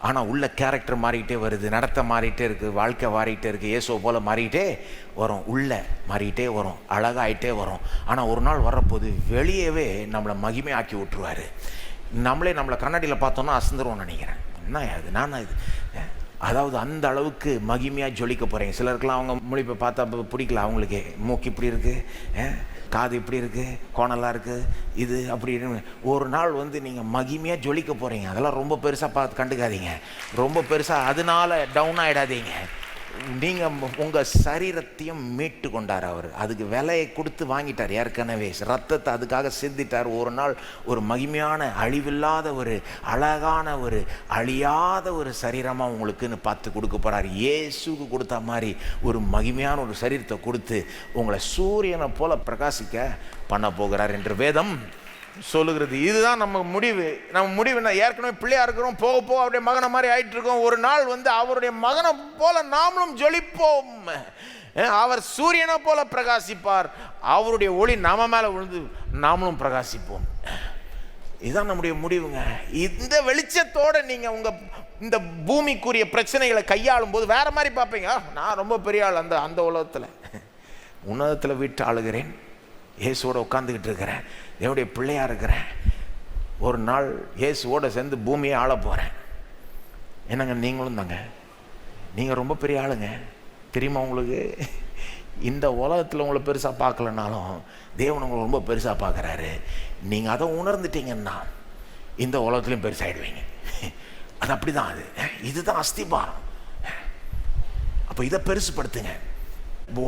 ஆனால் உள்ள கேரக்டர் மாறிக்கிட்டே வருது, நடத்த மாறிக்கிட்டே இருக்குது, வாழ்க்கை மாறிக்கிட்டே இருக்குது, இயேசுவை போல் மாறிக்கிட்டே வரும், உள்ள மாறிக்கிட்டே வரும், அழகாயிட்டே வரும். ஆனால் ஒரு நாள் வர்றபோது வெளியவே நம்மளை மகிமையாக்கி விட்டுருவார். நம்மளை கண்ணாடியில் பார்த்தோன்னா அசந்துருவோம்னு நினைக்கிறேன். என்ன அது, நான் இது, அதாவது அந்த அளவுக்கு மகிமையாக ஜொலிக்க போகிறீங்க. சிலருக்குலாம் அவங்க முழிப்பை பார்த்தா பிடிக்கல, அவங்களுக்கு மூக்கு இப்படி இருக்குது, காது இப்படி இருக்குது, கோணலாக இருக்குது, இது அப்படின்னு. ஒரு நாள் நீங்கள் மகிமையாக ஜொலிக்க போகிறீங்க. அதெல்லாம் ரொம்ப பெருசாக பார்த்து கண்டுக்காதீங்க, ரொம்ப பெருசாக அதனால டவுன் ஆகிடாதீங்க. நீங்கள் உங்கள் சரீரத்தையும் மீட்டு கொண்டார் அவர். அதுக்கு விலையை கொடுத்து வாங்கிட்டார் ஏற்கனவே, ரத்தத்தை அதுக்காக சிந்திட்டார். ஒரு நாள் ஒரு மகிமையான அழிவில்லாத ஒரு அழகான ஒரு அழியாத ஒரு சரீரமாக உங்களுக்குன்னு பார்த்து கொடுக்க போகிறார். இயேசுக்கு கொடுத்த மாதிரி ஒரு மகிமையான ஒரு சரீரத்தை கொடுத்து உங்களை சூரியனை போல பிரகாசிக்க பண்ண போகிறார் என்று வேதம் சொல்லுகிறது. இதுதான் நம்ம முடிவு. ஏற்கனவே பிள்ளையா இருக்கிறோம், போக போக அவருடைய மகனை மாதிரி ஆயிட்டு இருக்கோம். ஒரு நாள் அவருடைய மகனை போல நாமளும் ஜொலிப்போம். அவர் சூரியனை போல பிரகாசிப்பார், அவருடைய ஒளி நாம மேல விழுந்து நாமளும் பிரகாசிப்போம். இதுதான் நம்முடைய முடிவுங்க. இந்த வெளிச்சத்தோட நீங்க உங்க இந்த பூமிக்குரிய பிரச்சனைகளை கையாளும் போது வேற மாதிரி பார்ப்பீங்க. நான் ரொம்ப பெரிய ஆள், அந்த உன்னதத்தில் வீட்டு ஆளுகிறேன், இயேசுவோட உட்காந்துக்கிட்டு இருக்கிறேன், என்னுடைய பிள்ளையா இருக்கிறேன். ஒரு நாள் இயேசுவோட சேர்ந்து பூமியை ஆள போகிறேன். என்னங்க நீங்களும் தாங்க, நீங்கள் ரொம்ப பெரிய ஆளுங்க தெரியுமா உங்களுக்கு. இந்த உலகத்தில் உங்களை பெருசாக பார்க்கலனாலும் தேவன் உங்களை ரொம்ப பெருசாக பார்க்குறாரு. நீங்கள் அதை உணர்ந்துட்டீங்கன்னா இந்த உலகத்துலையும் பெருசாகிடுவீங்க. அது அப்படி தான், இதுதான் அஸ்திபாரம். அப்போ இதை பெருசுப்படுத்துங்க.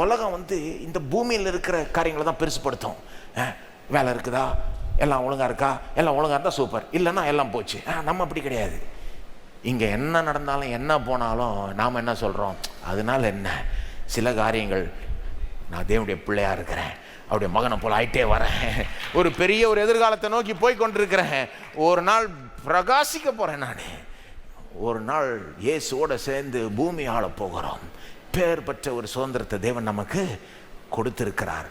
உலகம் இந்த பூமியில் இருக்கிற காரியங்களை தான் பெருசுப்படுத்தும். வேலை இருக்குதா, எல்லாம் ஒழுங்காக இருக்கா, எல்லாம் ஒழுங்காக இருந்தால் சூப்பர், இல்லைன்னா எல்லாம் போச்சு. நம்ம அப்படி கிடையாது. இங்கே என்ன நடந்தாலும் என்ன போனாலும் நாம் என்ன சொல்கிறோம், அதனால என்ன, சில காரியங்கள் நான் தேவனுடைய பிள்ளையாக இருக்கிறேன், அவருடைய மகனை போல் ஆயிட்டே வரேன், ஒரு பெரிய ஒரு எதிர்காலத்தை நோக்கி போய் கொண்டிருக்கிறேன், ஒரு நாள் பிரகாசிக்க போகிறேன். நான் ஒரு நாள் இயேசுவோடு சேர்ந்து பூமி ஆள போகிறோம். பேர் பெற்ற ஒரு சுதந்திரத்தை தேவன் நமக்கு கொடுத்திருக்கிறார்.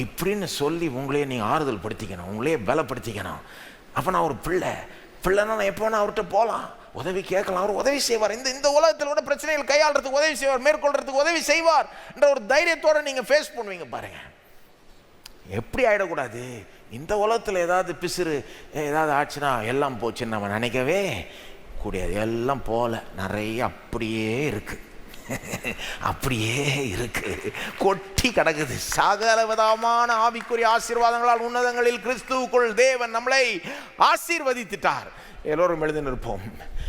இப்படின்னு சொல்லி உங்களையே நீங்கள் ஆறுதல் படுத்திக்கணும், உங்களையே பலப்படுத்திக்கணும். அப்போ நான் ஒரு பிள்ளைன்னா நான் எப்போ வேணா அவர்கிட்ட போகலாம், உதவி கேட்கலாம், அவர் உதவி செய்வார். இந்த உலகத்தில் கூட பிரச்சனைகள் கையாளுறதுக்கு உதவி செய்வார், மேற்கொள்றதுக்கு உதவி செய்வார் என்ற ஒரு தைரியத்தோடு நீங்கள் ஃபேஸ் பண்ணுவீங்க. பாருங்க, எப்படி ஆகிடக்கூடாது. இந்த உலகத்தில் ஏதாவது பிசுறு ஏதாவது ஆச்சுன்னா எல்லாம் போச்சுன்னு நம்ம நினைக்கவே கூடாது. எல்லாம் போல நிறைய அப்படியே இருக்குது, அப்படியே இருக்கு, கொட்டி கிடக்குது. சகல விதமான ஆவிக்குரிய ஆசீர்வாதங்களால் உன்னதங்களில் கிறிஸ்துவுக்குள் தேவன் நம்மளை ஆசீர்வதித்துட்டார். எல்லோரும் எழுதி நிற்போம்.